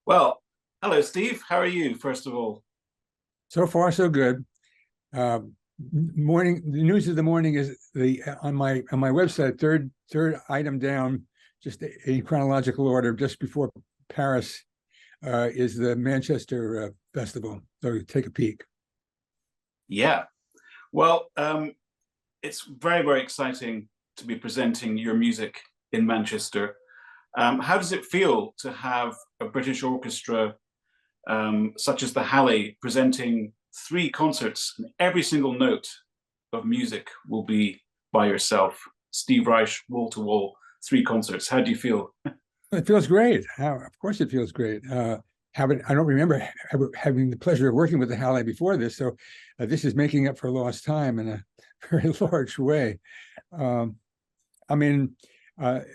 Well, hello, Steve. How are you, first of all? So far, so good. Uh, the news of the morning is the on my website, third item down, just a chronological order, just before Paris is the Manchester Festival. So take a peek. Yeah. Well, it's very, very exciting to be presenting your music in Manchester. How does it feel to have a British orchestra such as the Hallé presenting three concerts, and every single note of music will be by yourself? Steve Reich, wall to wall, three concerts. How do you feel? It feels great. Of course, it feels great. I don't remember having the pleasure of working with the Halle before this, so this is making up for lost time in a very large way. Um, I mean,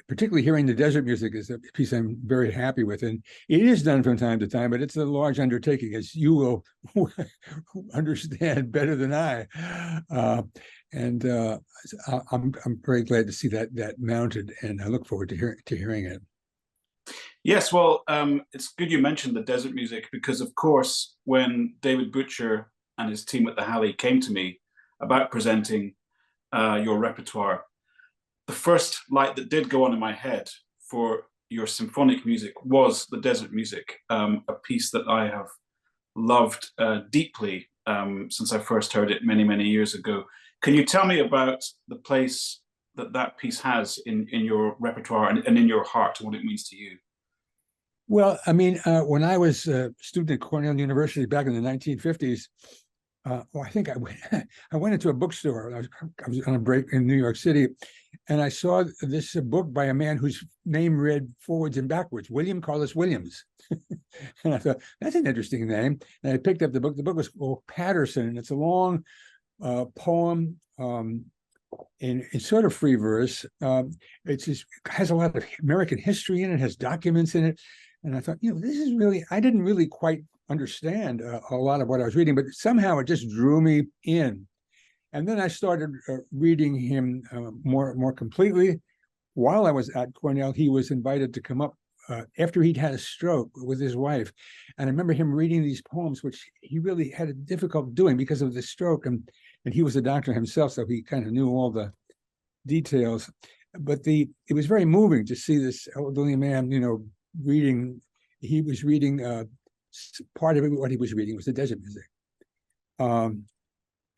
particularly hearing the desert music is a piece I'm very happy with, and it is done from time to time, but it's a large undertaking, as you will understand better than I. Uh, and I'm very glad to see that mounted, and I look forward to hearing it. Yes, well, it's good you mentioned the desert music because, of course, when David Butcher and his team at the Hallé came to me about presenting your repertoire, the first light that did go on in my head for your symphonic music was the desert music, a piece that I have loved deeply since I first heard it many, many years ago. Can you tell me about the place that that piece has in your repertoire and in your heart, and what it means to you? Well, I mean, when I was a student at Cornell University back in the 1950s, well, I think I went into a bookstore. I was on a break in New York City, and I saw this book by a man whose name read forwards and backwards, William Carlos Williams. And I thought, that's an interesting name. And I picked up the book. The book was called Patterson, and it's a long poem in sort of free verse. It has a lot of American history in it, has documents in it. And I thought, this is really, I didn't really quite understand a lot of what I was reading, but somehow it just drew me in. And then I started reading him more completely. While I was at Cornell, he was invited to come up after he'd had a stroke with his wife. And I remember him reading these poems, which he really had a difficult doing because of the stroke. And he was a doctor himself, so he kind of knew all the details. But it was very moving to see this elderly man, reading. He was reading part of it. What he was reading was the desert music, and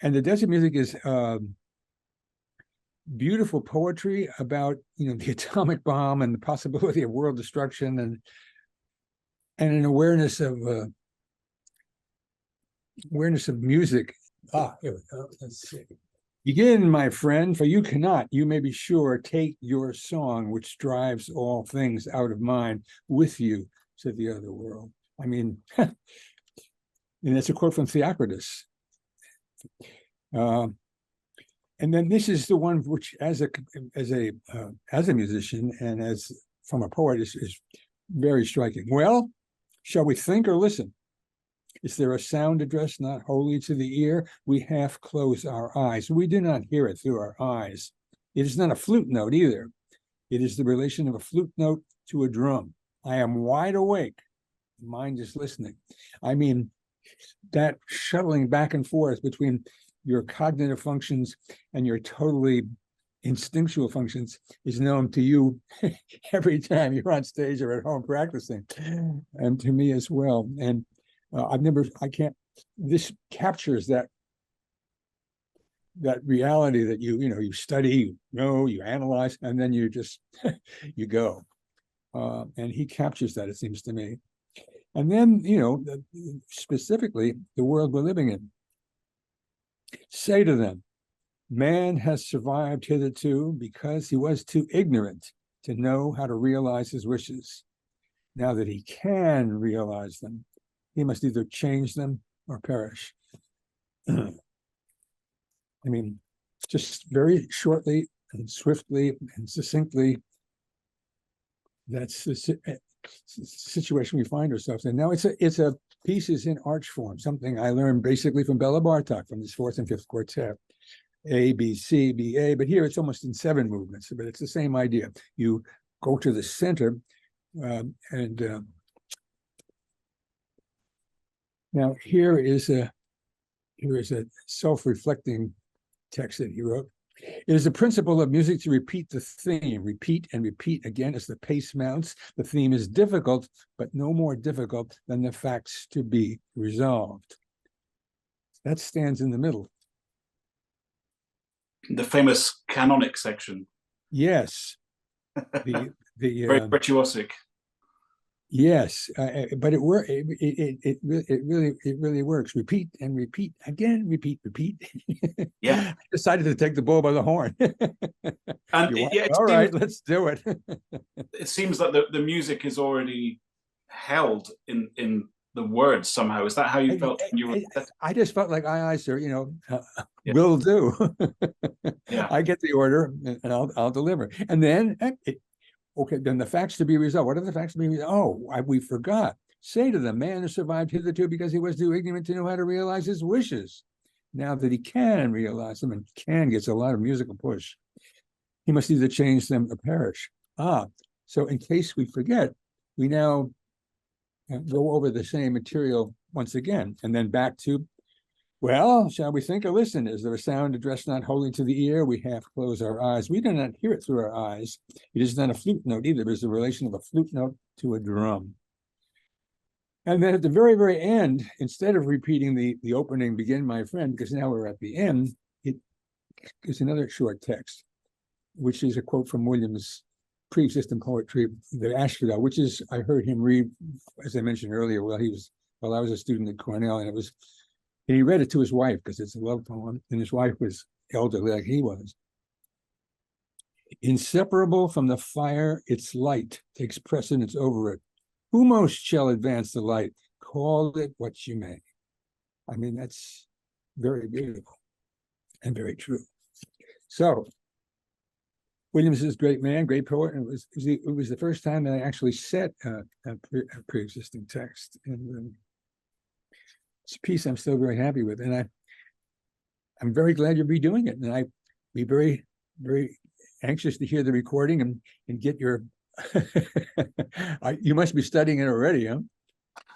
the desert music is beautiful poetry about the atomic bomb and the possibility of world destruction, and an awareness of music. Here we go. Let's see. Begin, my friend, for you cannot, you may be sure, take your song, which drives all things out of mind, with you to the other world. I mean, and that's a quote from Theocritus. And then this is the one which, as a musician and as from a poet, is very striking. Well, shall we think or listen? Is there a sound addressed not wholly to the ear? We half close our eyes. We do not hear it through our eyes. It is not a flute note either. It is the relation of a flute note to a drum. I am wide awake. The mind is listening. I mean, that shuttling back and forth between your cognitive functions and your totally instinctual functions is known to you every time you're on stage or at home practicing, and to me as well. And this captures that reality that you study, you analyze, and then you just, you go. And he captures that, it seems to me. And then, specifically the world we're living in. Say to them, man has survived hitherto because he was too ignorant to know how to realize his wishes. Now that he can realize them, he must either change them or perish. I mean, just very shortly and swiftly and succinctly, that's the situation we find ourselves in. Now, it's a pieces in arch form, something I learned basically from Bela Bartok from his fourth and fifth quartet, A, B, C, B, A. But here it's almost in 7 movements, but it's the same idea. You go to the center and Now here is a self-reflecting text that he wrote. It is a principle of music to repeat the theme, repeat and repeat again as the pace mounts. The theme is difficult, but no more difficult than the facts to be resolved. That stands in the middle. The famous canonic section. Yes. The Very virtuosic. Yes, but it really works. Repeat and repeat again, repeat. Yeah. I decided to take the bull by the horn. And All right, let's do it. It seems that the music is already held in the words somehow. Is that how you felt when you were? I just felt like, aye, sir, will do. Yeah. I get the order and I'll deliver. And then okay, then the facts to be resolved. What are the facts to be resolved? Oh, we forgot. Say to the man who survived hitherto because he was too ignorant to know how to realize his wishes. Now that he can realize them, and can gets a lot of musical push, he must either change them or perish. So in case we forget, we now go over the same material once again, and then back to, well, shall we think or listen? Is there a sound addressed not wholly to the ear? We half close our eyes. We do not hear it through our eyes. It is not a flute note either. There's a relation of a flute note to a drum. And then at the very, very end, instead of repeating the opening, begin, my friend, because now we're at the end, it is another short text, which is a quote from Williams' pre-existing poetry, the Asphodel, which is, I heard him read, as I mentioned earlier, while I was a student at Cornell, and he read it to his wife because it's a love poem, and his wife was elderly like he was. Inseparable from the fire, its light takes precedence over it. Who most shall advance the light? Call it what you may. I mean, that's very beautiful and very true. So Williams is a great man, great poet, and it was the first time that I actually set a pre-existing text. And it's a piece I'm still very happy with, and I'm very glad you'll be doing it, and I'd be very, very anxious to hear the recording and get your. You must be studying it already, huh?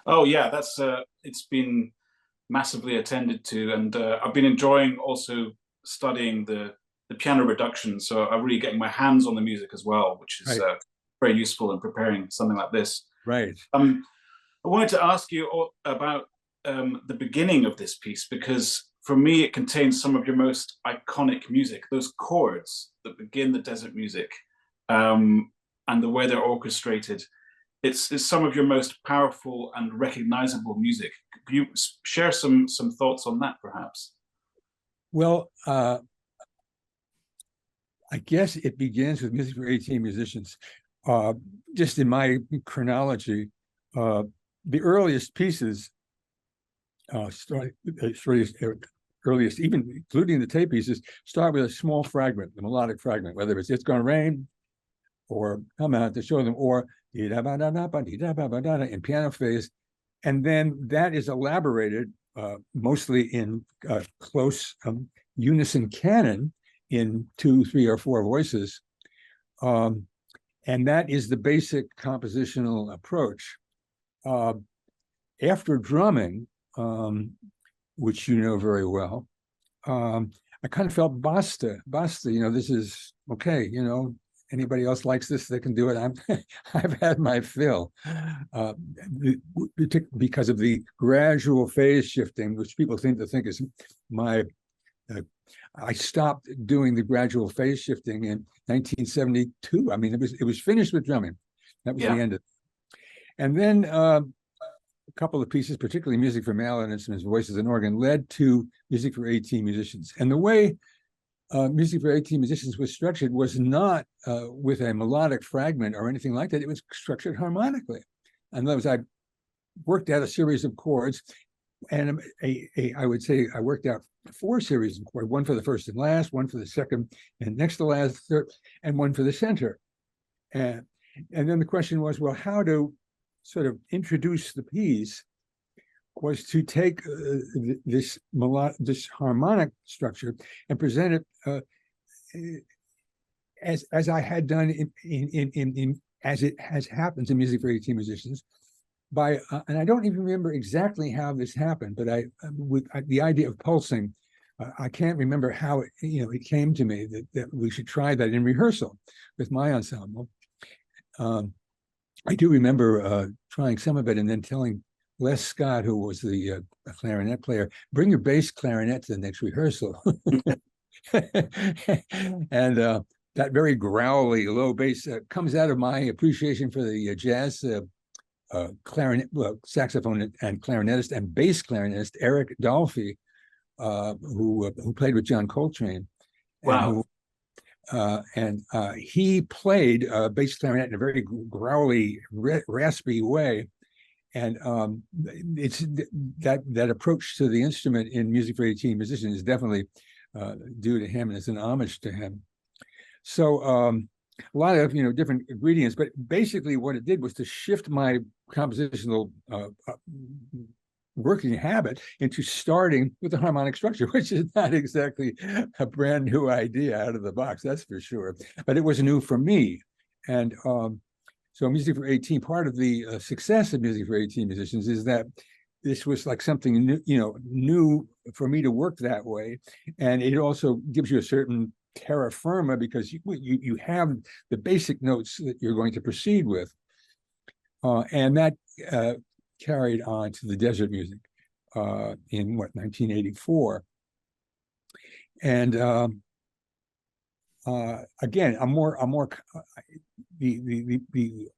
Oh yeah, that's it's been massively attended to, and I've been enjoying also studying the piano reduction. So I'm really getting my hands on the music as well, which is right. Very useful in preparing something like this. Right. I wanted to ask you about the beginning of this piece, because for me it contains some of your most iconic music. Those chords that begin the desert music, and the way they're orchestrated. It's some of your most powerful and recognizable music. Could you share some thoughts on that, perhaps? Well, I guess it begins with music for 18 musicians. Just in my chronology, the earliest pieces, earliest, even including the tape pieces, start with a small fragment, the melodic fragment, whether it's Gonna Rain or Come Out to Show Them, or in piano phase. And then that is elaborated mostly in close unison canon in 2, 3, or 4 voices. And that is the basic compositional approach. After drumming, which you know very well, I kind of felt basta, this is okay, anybody else likes this, they can do it. I've had my fill, because of the gradual phase shifting, which people think is my. I stopped doing the gradual phase shifting in 1972. I mean, it was finished with drumming. That was the end of it. And then a couple of pieces, particularly music for mallet instruments, voices, and organ, led to music for 18 musicians. And the way music for 18 musicians was structured was not with a melodic fragment or anything like that. It was structured harmonically. In other words, I worked out a series of chords, and I would say I worked out 4 series of chords, one for the first and last, one for the second and next to last, third, and one for the center. And then the question was, well, how to sort of introduce the piece was to take this harmonic structure and present it as I had done in as it has happened in music for 18 musicians, by and I don't even remember exactly how this happened, but the idea of pulsing, I can't remember how it came to me that we should try that in rehearsal with my ensemble. I do remember trying some of it and then telling Les Scott, who was the clarinet player, bring your bass clarinet to the next rehearsal. And that very growly low bass comes out of my appreciation for the jazz clarinet, saxophone and clarinetist and bass clarinetist Eric Dolphy, who played with John Coltrane, Wow. and he played bass clarinet in a very growly, raspy way. And it's that approach to the instrument in Music for 18 Musicians is definitely due to him, and it's an homage to him. So a lot of different ingredients, but basically what it did was to shift my compositional working habit into starting with the harmonic structure, which is not exactly a brand new idea out of the box, that's for sure. But it was new for me, and so Music for 18, part of the success of Music for 18 Musicians is that this was like something new for me to work that way. And it also gives you a certain terra firma because you have the basic notes that you're going to proceed with. And that carried on to the desert music in 1984. And again, the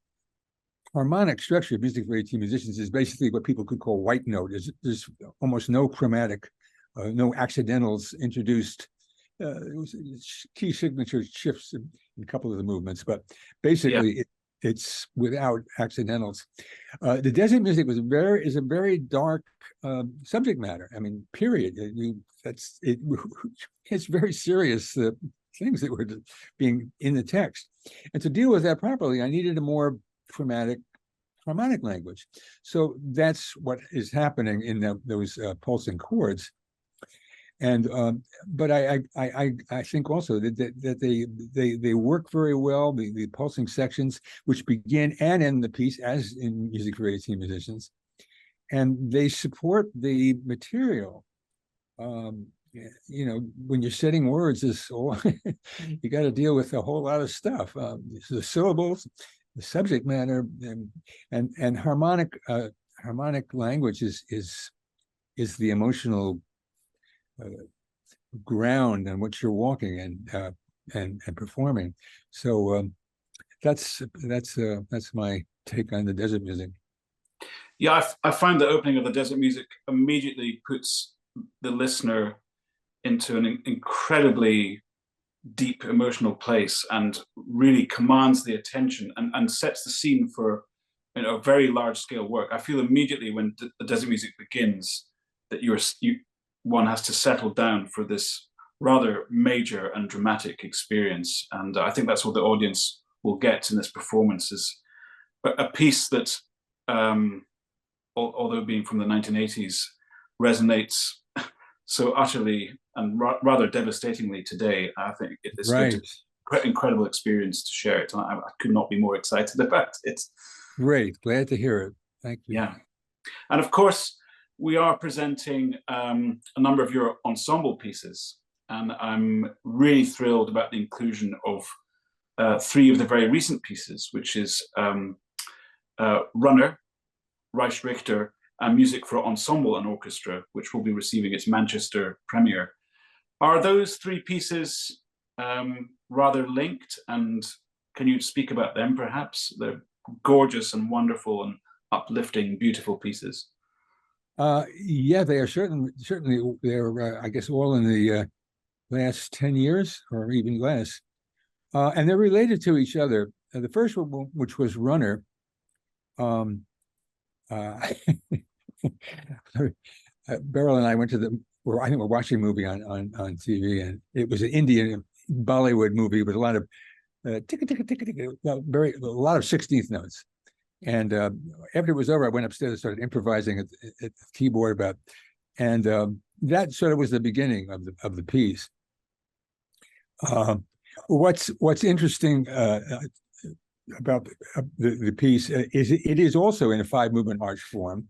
harmonic structure of Music for 18 Musicians is basically what people could call white note. There's almost no chromatic, no accidentals introduced. Key signature shifts in a couple of the movements, but basically it's without accidentals. The desert music is a very dark subject matter. I mean, period. It's very serious things that were being in the text. And to deal with that properly, I needed a more harmonic language. So that's what is happening in those pulsing chords. And but I think also that they work very well, the pulsing sections, which begin and end the piece, as in Music for 18 Musicians, and they support the material. When you're setting words, you got to deal with a whole lot of stuff. The syllables, the subject matter, and harmonic language is the emotional ground on which you're walking and performing. So that's my take on the desert music. Yeah, I find the opening of the desert music immediately puts the listener into an incredibly deep emotional place and really commands the attention and sets the scene for very large scale work. I feel immediately when the desert music begins that one has to settle down for this rather major and dramatic experience, and I think that's what the audience will get in this performance, is a piece that although being from the 1980s resonates so utterly and rather devastatingly today. I think it is going to be an incredible experience to share it. I could not be more excited about it. Great, glad to hear it. Thank you. Yeah, and of course we are presenting a number of your ensemble pieces, and I'm really thrilled about the inclusion of 3 of the very recent pieces, which is Runner, Reich Richter, and Music for Ensemble and Orchestra, which will be receiving its Manchester premiere. Are those 3 pieces rather linked, and can you speak about them perhaps? They're gorgeous and wonderful and uplifting, beautiful pieces. Yeah, they are certainly they're I guess all in the last 10 years or even less, and they're related to each other. The first one, which was Runner, Beryl and I went to I think we're watching a movie on TV, and it was an Indian Bollywood movie with a lot of a lot of 16th notes. And after it was over, I went upstairs and started improvising at the keyboard and that sort of was the beginning of the piece. What's interesting about the piece is it is also in a 5-movement arch form.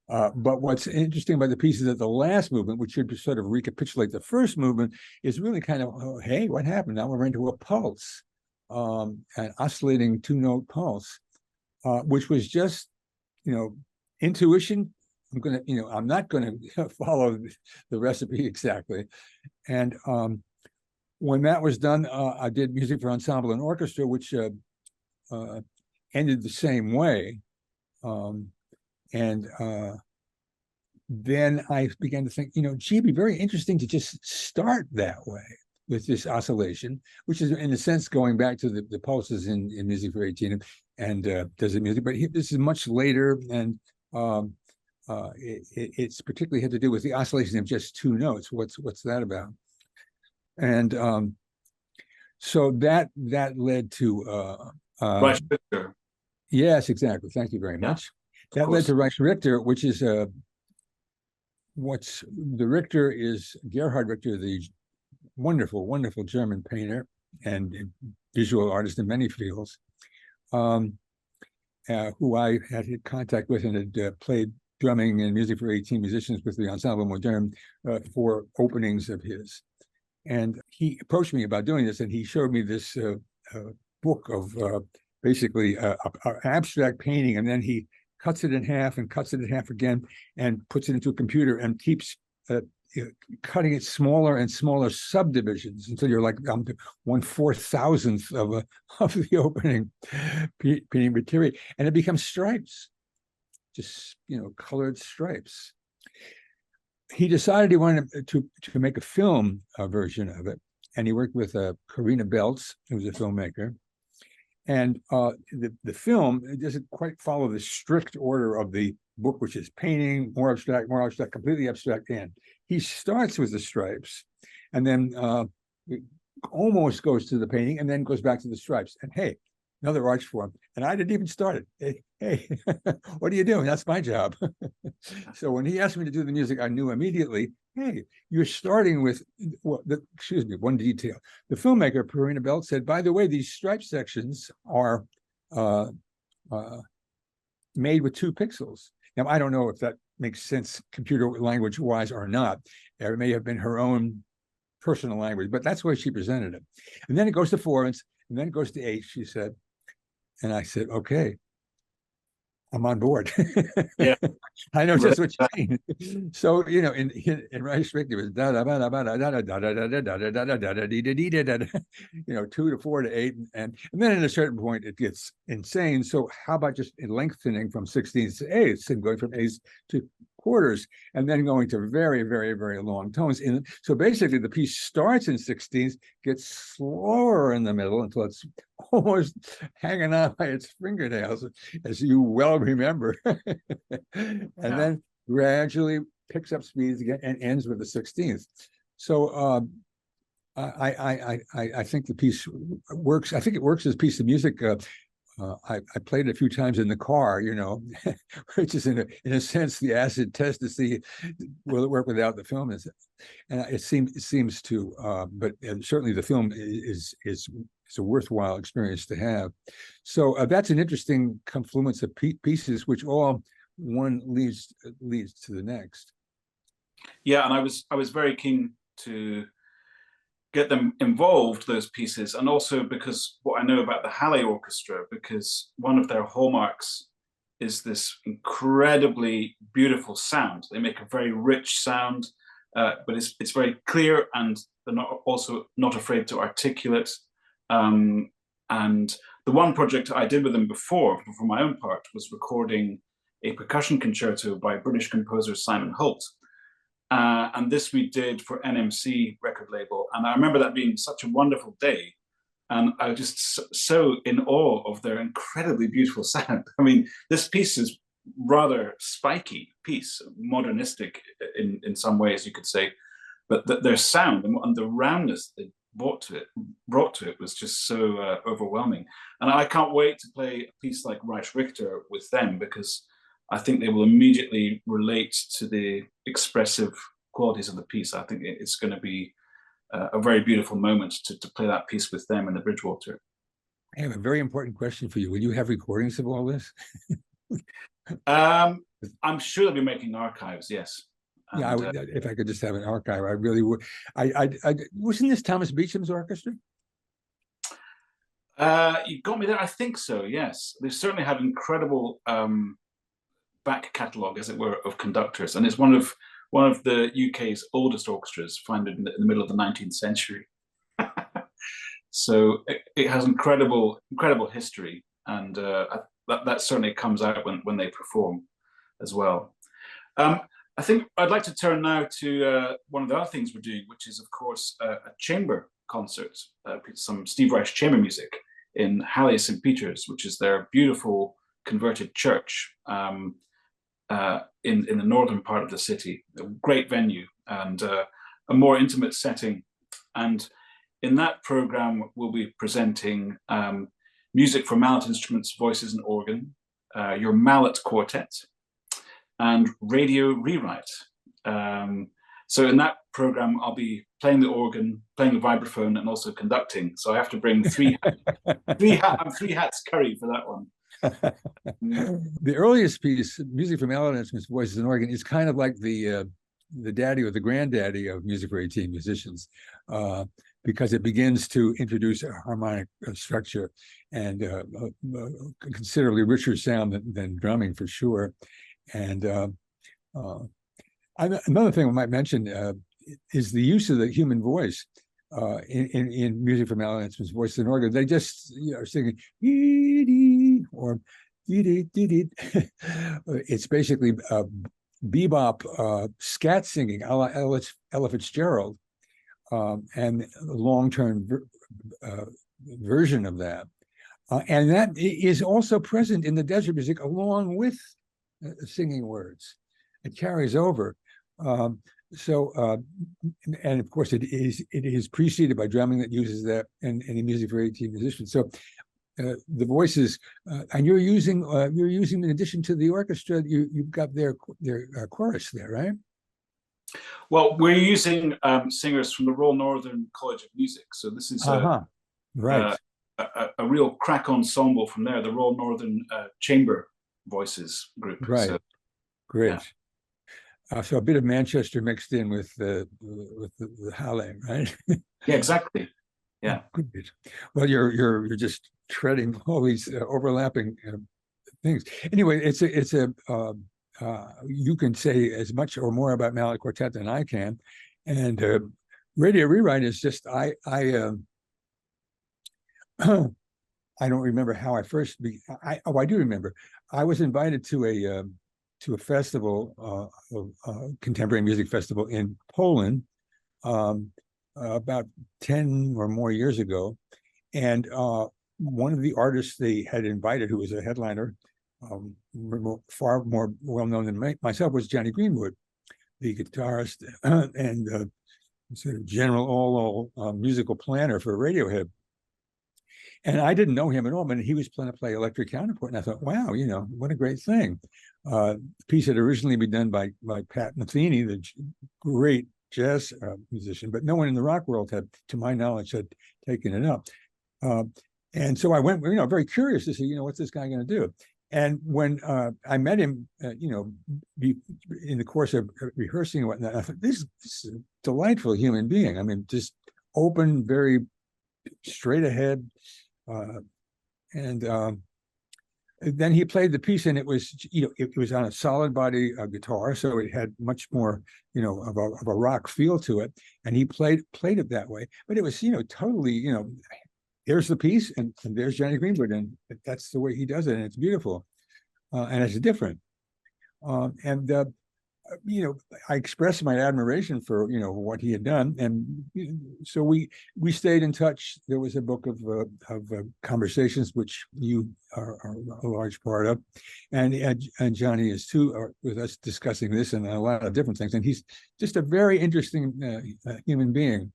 But what's interesting about the piece is that the last movement, which should sort of recapitulate the first movement, is really kind of, oh, hey, what happened? Now we're into a pulse, an oscillating 2-note pulse, which was just, intuition. I'm not gonna follow the recipe exactly. And when that was done, I did music for ensemble and orchestra, which ended the same way. And then I began to think, gee, it'd be very interesting to just start that way with this oscillation, which is in a sense going back to the pulses in Music for 18 and Desert Music, but this is much later, and it's particularly had to do with the oscillation of just 2 notes. What's that about? And so that led to Reich Richter. Yes, exactly. Thank you very much. That led to Reich Richter, which is the Richter is Gerhard Richter, the wonderful, wonderful German painter and visual artist in many fields, who I had contact with and had played drumming and music for 18 musicians with the Ensemble Moderne for openings of his. And he approached me about doing this, and he showed me this book of basically an abstract painting, and then he cuts it in half and cuts it in half again and puts it into a computer and keeps cutting it smaller and smaller subdivisions until you're like 1/4000th of the opening painting material, and it becomes stripes, just colored stripes. He decided he wanted to make a film version of it, and he worked with Karina Beltz, who was a filmmaker. And the film, it doesn't quite follow the strict order of the book, which is painting, more abstract, completely abstract. And he starts with the stripes, and then almost goes to the painting, and then goes back to the stripes. And hey, another arch form. And I didn't even start it. Hey, what are you doing? That's my job. So when he asked me to do the music, I knew immediately, hey, you're starting with, one detail. The filmmaker, Karina Belt, said, by the way, these stripe sections are made with 2 pixels. Now, I don't know if that makes sense computer language wise or not. It may have been her own personal language, but that's the way she presented it. And then it goes to 4, and then it goes to 8, she said. And I said, okay, I'm on board. Yeah, I know just what you mean. So, in Reich Richter, it was da da da da da da da da da da da da, 2 to 4 to 8, and then at a certain point it gets insane. So how about just lengthening from 16ths to 8ths and going from 8ths to quarters, and then going to very, very, very long tones. So basically, the piece starts in 16ths, gets slower in the middle until it's almost hanging on by its fingernails, as you well remember, and then gradually picks up speeds again and ends with the 16th. So I think the piece works. I think it works as a piece of music. I played it a few times in the car, which is in a sense the acid test to see will it work without the film. And it seems to, but certainly the film is a worthwhile experience to have. So that's an interesting confluence of pieces, which all one leads to the next. Yeah, and I was very keen to get them involved, those pieces, and also because what I know about the Hallé Orchestra, because one of their hallmarks is this incredibly beautiful sound. They make a very rich sound, but it's very clear, and they're also not afraid to articulate. And the one project I did with them before, for my own part, was recording a percussion concerto by British composer Simon Holt. And this we did for NMC record label. And I remember that being such a wonderful day. And I was just so in awe of their incredibly beautiful sound. I mean, this piece is rather spiky piece, modernistic in some ways, you could say. But their sound and the roundness they brought to it was just so overwhelming. And I can't wait to play a piece like Reich Richter with them, because I think they will immediately relate to the expressive qualities of the piece. I think it's going to be a very beautiful moment to play that piece with them in the Bridgewater. I have a very important question for you. Will you have recordings of all this? I'm sure they'll be making archives, yes. Yeah, I And would, if I could just have an archive, I really would. I wasn't this Thomas Beecham's orchestra? you got me there. I think so, yes. They've certainly had incredible back catalogue, as it were, of conductors, and it's one of the UK's oldest orchestras, founded in the middle of the 19th century. So it has incredible history, and that certainly comes out when they perform as well. I think I'd like to turn now to one of the other things we're doing, which is, of course, a chamber concert, some Steve Reich chamber music in Hallé, St. Peter's, which is their beautiful converted church in the northern part of the city. A great venue and a more intimate setting. And in that program, we'll be presenting music for mallet instruments, voices, and organ, your mallet quartet, and radio rewrite. So in that program, I'll be playing the organ, playing the vibraphone, and also conducting. So I have to bring I'm 3 hats curry for that one. The earliest piece, music for mallet instruments, voices, and organ, is kind of like the daddy or the granddaddy of music for 18 musicians, because it begins to introduce a harmonic structure and a considerably richer sound than drumming, for sure. And another thing I might mention is the use of the human voice in music for mallet instruments, voices, and organ. They just are singing or it's basically bebop scat singing, a la Ella Fitzgerald, and a long-term version of that. And that is also present in the desert music along with singing words. It carries over. And of course, it is preceded by drumming that uses that in music for 18 musicians. So the voices, and you're using in addition to the orchestra, you've got their chorus there, right? Well, we're using singers from the Royal Northern College of Music. So this is right. A real crack ensemble from there, the Royal Northern Chamber Voices group. Right. So, great. Yeah. So a bit of Manchester mixed in with the Hallé, right? Yeah, exactly. Yeah. Good. Well, you're just treading all these overlapping things. Anyway, it's a you can say as much or more about mallet quartet than I can, and radio rewrite is just I don't remember how I first I do remember. I was invited to a festival, contemporary music festival in Poland, about 10 or more years ago, and one of the artists they had invited, who was a headliner, far more well known than myself, was Johnny Greenwood, the guitarist and sort of general all musical planner for Radiohead. And I didn't know him at all, but he was planning to play electric counterpoint. And I thought, wow, what a great thing. The piece had originally been done by Pat Metheny, the great jazz musician, but no one in the rock world had, to my knowledge, had taken it up. And so I went, very curious to see, what's this guy going to do? And when I met him, in the course of rehearsing and whatnot, I thought, this is a delightful human being. I mean, just open, very straight ahead. And then he played the piece, and it was, it was on a solid body guitar, so it had much more, of a rock feel to it. And he played it that way, but it was, totally, here's the piece, and there's Johnny Greenwood, and that's the way he does it, and it's beautiful, and it's different. I expressed my admiration for what he had done, and so we stayed in touch. There was a book of conversations, which you are a large part of, and Johnny is too, with us discussing this and a lot of different things. And he's just a very interesting human being,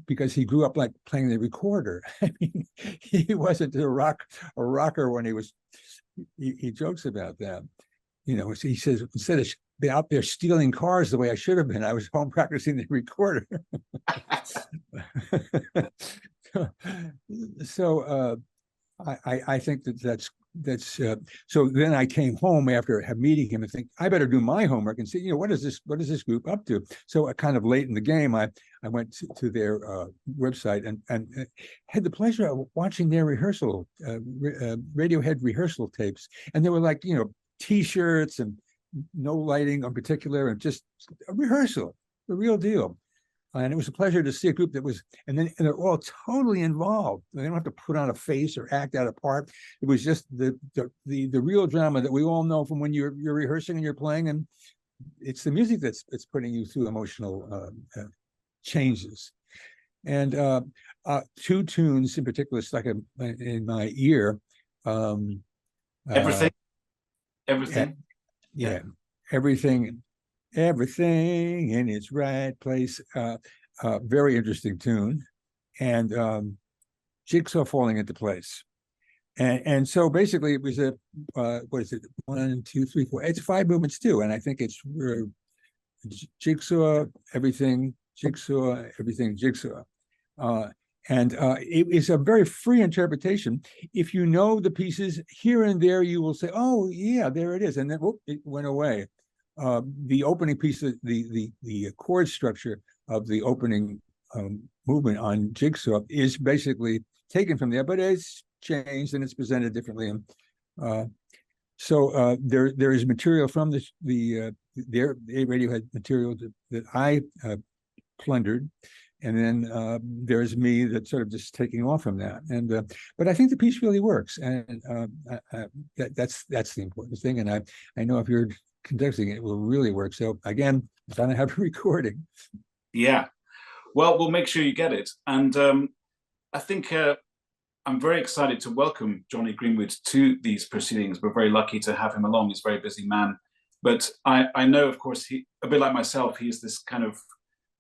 because he grew up like playing the recorder. I mean, he wasn't a rocker when he was. He jokes about that. He says, instead of be out there stealing cars the way I should have been, I was home practicing the recorder. so I think that's so then I came home after meeting him and think I better do my homework and see, what is this group up to? So kind of late in the game, I went to their website and had the pleasure of watching their rehearsal, Radiohead rehearsal tapes. And they were like, T-shirts and no lighting in particular, and just a rehearsal, the real deal. And it was a pleasure to see a group that was, and they're all totally involved. They don't have to put on a face or act out a part. It was just the real drama that we all know from when you're rehearsing and you're playing, and it's the music that's putting you through emotional changes. And two tunes in particular stuck in my ear. Everything. Yeah, everything in its right place. Very interesting tune, and Jigsaw falling into place. And so basically it was what is it? 1, 2, 3, 4. It's 5 movements too, and I think it's jigsaw, everything, jigsaw, everything, jigsaw. And it is a very free interpretation. If you know the pieces here and there, you will say, "Oh, yeah, there it is," and then whoop, it went away. The opening piece, the chord structure of the opening movement on Jigsaw is basically taken from there, but it's changed and it's presented differently. And so there is material from their Radiohead material that I plundered. And then there's me that's sort of just taking off from that. And but I think the piece really works, and that's the important thing. And I know if you're conducting it, will really work. So again, I'm gonna have a recording. Yeah, well, we'll make sure you get it. And I think I'm very excited to welcome Jonny Greenwood to these proceedings. We're very lucky to have him along. He's a very busy man, but I know, of course, he, a bit like myself, he's this kind of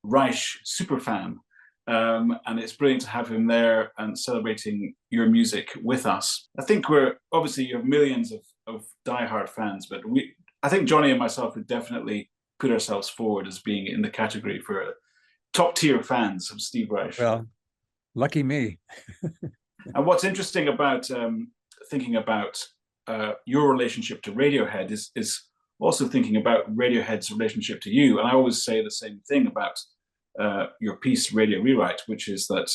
Reich super fan, and it's brilliant to have him there and celebrating your music with us. I think you have millions of diehard fans, but I think Jonny and myself would definitely put ourselves forward as being in the category for top tier fans of Steve Reich. Well, lucky me. And what's interesting about thinking about your relationship to Radiohead is also thinking about Radiohead's relationship to you. And I always say the same thing about your piece, Radio Rewrite, which is that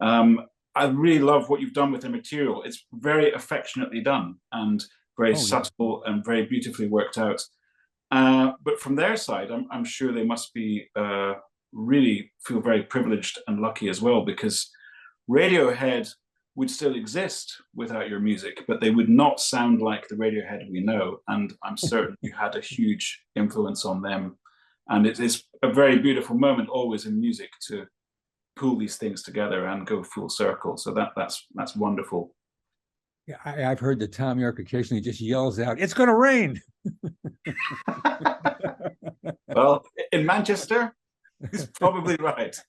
I really love what you've done with the material. It's very affectionately done and very subtle and very beautifully worked out. But from their side, I'm sure they must be really feel very privileged and lucky as well, because Radiohead would still exist without your music, but they would not sound like the Radiohead we know. And I'm certain you had a huge influence on them. And it is a very beautiful moment always in music to pull these things together and go full circle. So that's wonderful. Yeah, I've heard that Tom York occasionally just yells out, "It's going to rain." Well, in Manchester, he's probably right.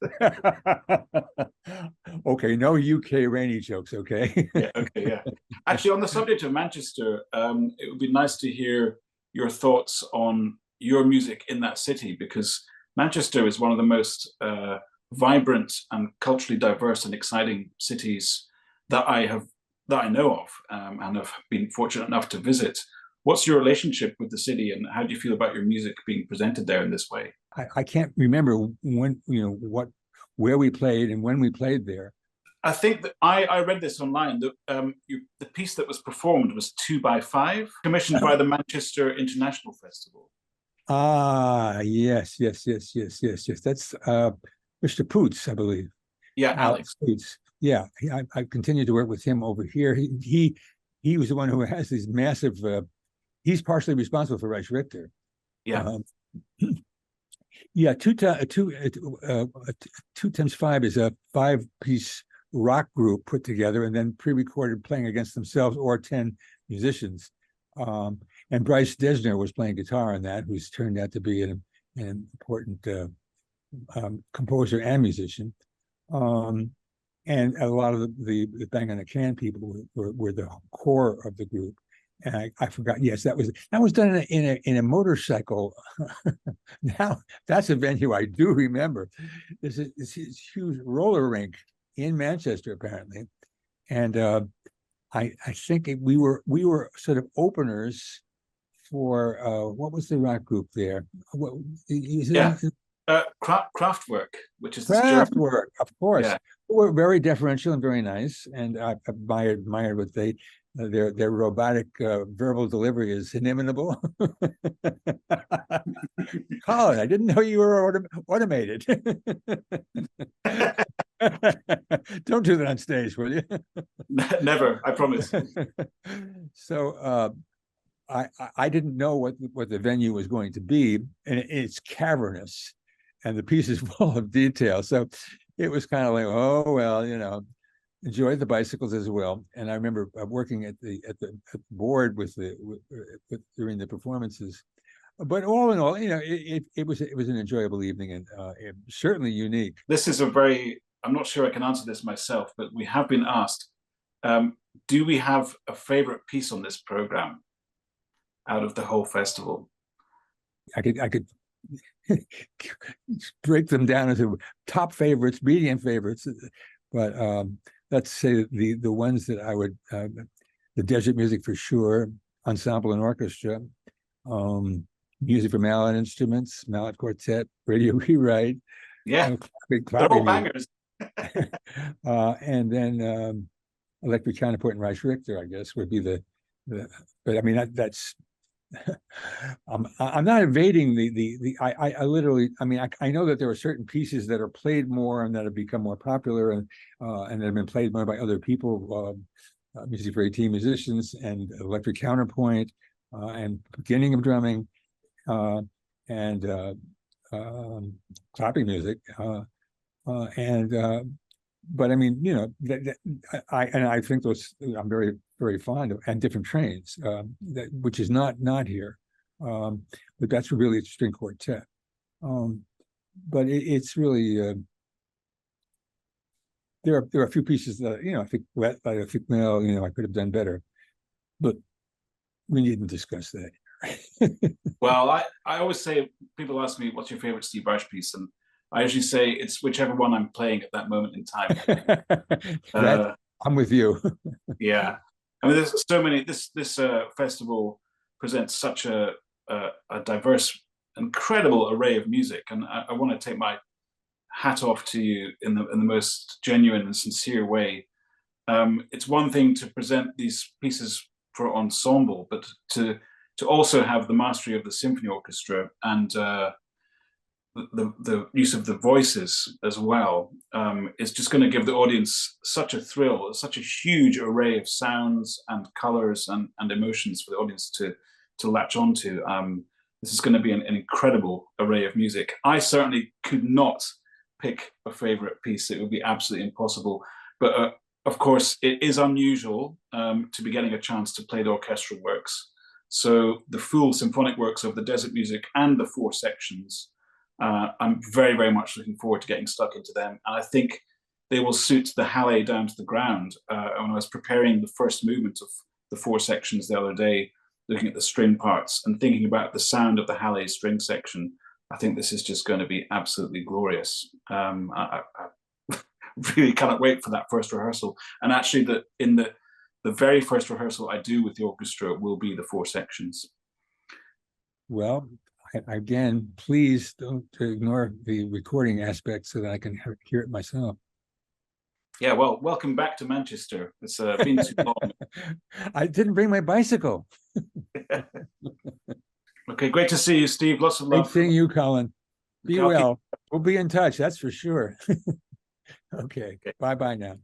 Okay, no UK rainy jokes, okay? Yeah. Actually, on the subject of Manchester, it would be nice to hear your thoughts on your music in that city, because Manchester is one of the most vibrant and culturally diverse and exciting cities that I know of, and have been fortunate enough to visit. What's your relationship with the city, and how do you feel about your music being presented there in this way? I can't remember when, where we played and when we played there. I think that I read this online. The piece that was performed was 2x5, commissioned by the Manchester International Festival. Ah, yes. That's Mr. Poots, I believe. Yeah, Alex Poots. Yeah, I continued to work with him over here. He was the one who has these massive. He's partially responsible for Reich Richter. Yeah. Yeah, 2 times 5 is a 5-piece rock group put together and then pre-recorded playing against themselves or 10 musicians. And Bryce Desner was playing guitar on that, who's turned out to be an important composer and musician. And a lot of the Bang on the Can people were the core of the group. And I forgot. Yes, that was done in a motorcycle. Now that's a venue I do remember. This huge roller rink in Manchester, apparently. And I think we were sort of openers for what was the rock group there? What is it? Yeah. Kraftwerk, which is this German. Kraftwerk, of course. Yeah. They were very deferential and very nice, and I admired what they their robotic verbal delivery is inimitable. Colin, I didn't know you were automated. Don't do that on stage, will you? Never, I promise. So I didn't know what the venue was going to be, and it's cavernous, and the piece is full of detail. So it was kind of like, oh well, enjoy the bicycles as well. And I remember working at the board with during the performances. But all in all, it was an enjoyable evening, and certainly unique. This is I'm not sure I can answer this myself, but we have been asked, do we have a favorite piece on this program out of the whole festival? I could break them down into top favorites, medium favorites, but let's say the ones that I would, the desert music for sure, ensemble and orchestra, music for mallet instruments, mallet quartet, radio rewrite. Yeah, they're all bangers. And then electric counterpoint and Reich Richter, I guess, would be the but I mean that's I'm not evading I literally, I mean, I know that there are certain pieces that are played more and that have become more popular and that have been played more by other people, music for 18 musicians and electric counterpoint and beginning of drumming and clapping music but I mean, I think those I'm very, very fond of, and different trains, which is not here, but that's really a string quartet. But it's really there are a few pieces that I think I think I could have done better, but we needn't discuss that. Well, I always say, people ask me, what's your favorite Steve Reich piece? And I usually say it's whichever one I'm playing at that moment in time. I'm with you. Yeah, I mean, there's so many. This festival presents such a diverse, incredible array of music, and I want to take my hat off to you in the most genuine and sincere way. It's one thing to present these pieces for ensemble, but to also have the mastery of the symphony orchestra and the use of the voices as well is just going to give the audience such a thrill, such a huge array of sounds and colors and emotions for the audience to latch onto. This is going to be an incredible array of music. I certainly could not pick a favorite piece. It would be absolutely impossible. But of course, it is unusual to be getting a chance to play the orchestral works. So the full symphonic works of the desert music and the 4 sections, I'm very, very much looking forward to getting stuck into them. And I think they will suit the Hallé down to the ground. When I was preparing the first movement of the 4 sections the other day, looking at the string parts and thinking about the sound of the Hallé string section, I think this is just going to be absolutely glorious. I really cannot wait for that first rehearsal. And actually, in the very first rehearsal I do with the orchestra will be the 4 sections. Well, again, please don't ignore the recording aspect so that I can hear it myself. Yeah, well, welcome back to Manchester. It's been too long. I didn't bring my bicycle. Okay, great to see you, Steve. Lots of love. Great seeing you, Colin. Be well. We'll be in touch, that's for sure. Okay, bye-bye now.